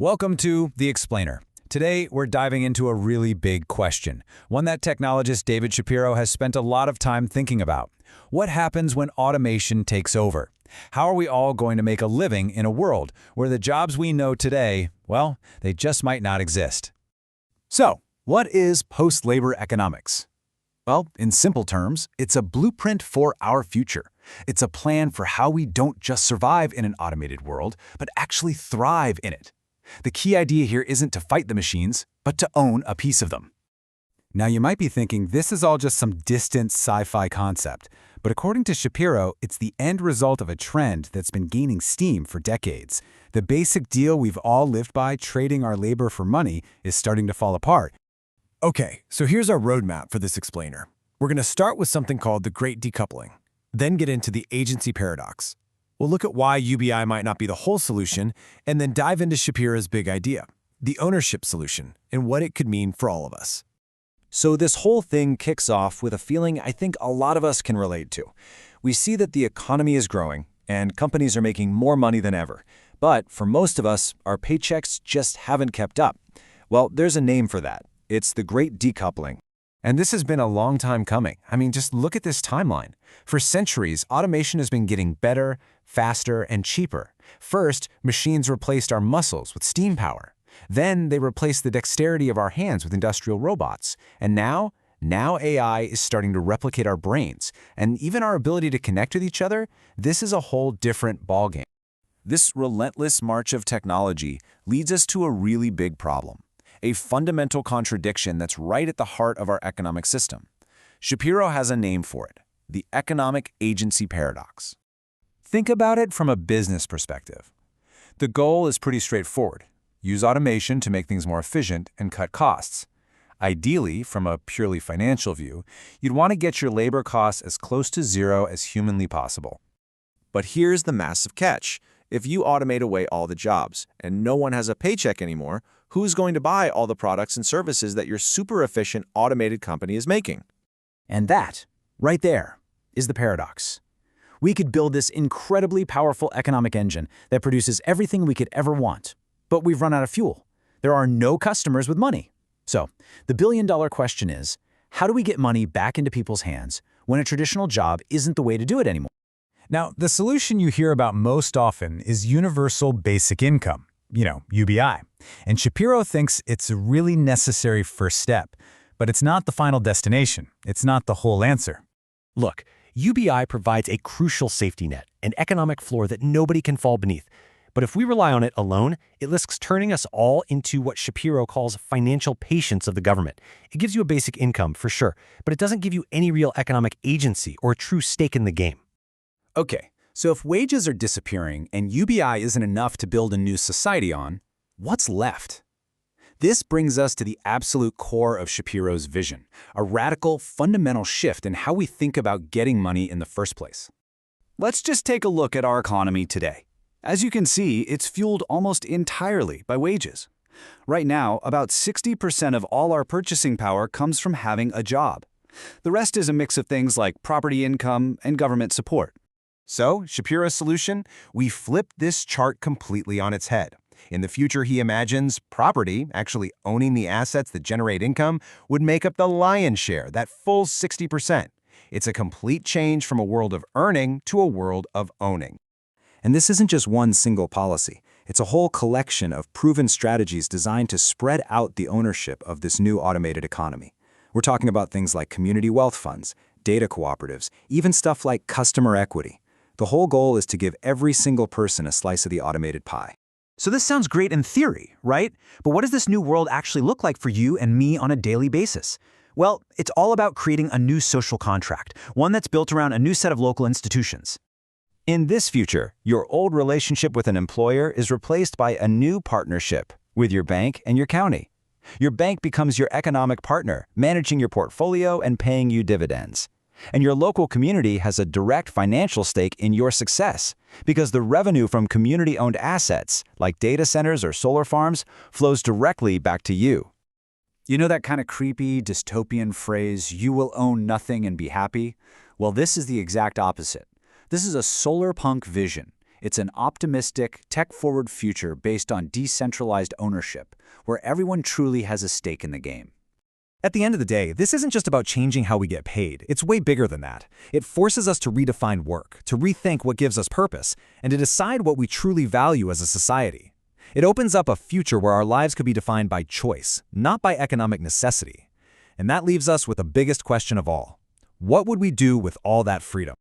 Welcome to The Explainer. Today, we're diving into a really big question, one that technologist David Shapiro has spent a lot of time thinking about. What happens when automation takes over? How are we all going to make a living in a world where the jobs we know today, well, they just might not exist? So, what is post-labor economics? Well, in simple terms, it's a blueprint for our future. It's a plan for how we don't just survive in an automated world, but actually thrive in it. The key idea here isn't to fight the machines, but to own a piece of them. Now, you might be thinking this is all just some distant sci-fi concept, but according to Shapiro, it's the end result of a trend that's been gaining steam for decades. The basic deal we've all lived by, trading our labor for money, is starting to fall apart. Okay, so here's our roadmap for this explainer. We're going to start with something called the Great Decoupling, then get into the agency paradox. We'll look at why UBI might not be the whole solution, and then dive into Shapiro's big idea, the ownership solution, and what it could mean for all of us. So this whole thing kicks off with a feeling I think a lot of us can relate to. We see that the economy is growing, and companies are making more money than ever. But for most of us, our paychecks just haven't kept up. Well, there's a name for that. It's the Great Decoupling. And this has been a long time coming. I mean, just look at this timeline. For centuries, automation has been getting better, faster, and cheaper. First, machines replaced our muscles with steam power. Then they replaced the dexterity of our hands with industrial robots. And now AI is starting to replicate our brains. And even our ability to connect with each other, this is a whole different ballgame. This relentless march of technology leads us to a really big problem. A fundamental contradiction that's right at the heart of our economic system. Shapiro has a name for it, the economic agency paradox. Think about it from a business perspective. The goal is pretty straightforward. Use automation to make things more efficient and cut costs. Ideally, from a purely financial view, you'd want to get your labor costs as close to zero as humanly possible. But here's the massive catch. If you automate away all the jobs and no one has a paycheck anymore, who's going to buy all the products and services that your super efficient automated company is making? And that, right there, is the paradox. We could build this incredibly powerful economic engine that produces everything we could ever want, but we've run out of fuel. There are no customers with money. So, the billion-dollar question is, how do we get money back into people's hands when a traditional job isn't the way to do it anymore? Now, the solution you hear about most often is universal basic income, UBI. And Shapiro thinks it's a really necessary first step, but it's not the final destination. It's not the whole answer. Look, UBI provides a crucial safety net, an economic floor that nobody can fall beneath. But if we rely on it alone, it risks turning us all into what Shapiro calls financial patients of the government. It gives you a basic income, for sure, but it doesn't give you any real economic agency or a true stake in the game. Okay, so if wages are disappearing and UBI isn't enough to build a new society on, what's left? This brings us to the absolute core of Shapiro's vision, a radical, fundamental shift in how we think about getting money in the first place. Let's just take a look at our economy today. As you can see, it's fueled almost entirely by wages. Right now, about 60% of all our purchasing power comes from having a job. The rest is a mix of things like property income and government support. So, Shapiro's solution? We flip this chart completely on its head. In the future, he imagines property, actually owning the assets that generate income, would make up the lion's share, that full 60%. It's a complete change from a world of earning to a world of owning. And this isn't just one single policy. It's a whole collection of proven strategies designed to spread out the ownership of this new automated economy. We're talking about things like community wealth funds, data cooperatives, even stuff like customer equity. The whole goal is to give every single person a slice of the automated pie. So this sounds great in theory, right? But what does this new world actually look like for you and me on a daily basis? Well, it's all about creating a new social contract, one that's built around a new set of local institutions. In this future, your old relationship with an employer is replaced by a new partnership with your bank and your county. Your bank becomes your economic partner, managing your portfolio and paying you dividends. And your local community has a direct financial stake in your success because the revenue from community-owned assets, like data centers or solar farms, flows directly back to you. You know that kind of creepy, dystopian phrase, "you will own nothing and be happy"? Well, this is the exact opposite. This is a solar punk vision. It's an optimistic, tech-forward future based on decentralized ownership, where everyone truly has a stake in the game. At the end of the day, this isn't just about changing how we get paid. It's way bigger than that. It forces us to redefine work, to rethink what gives us purpose, and to decide what we truly value as a society. It opens up a future where our lives could be defined by choice, not by economic necessity. And that leaves us with the biggest question of all. What would we do with all that freedom?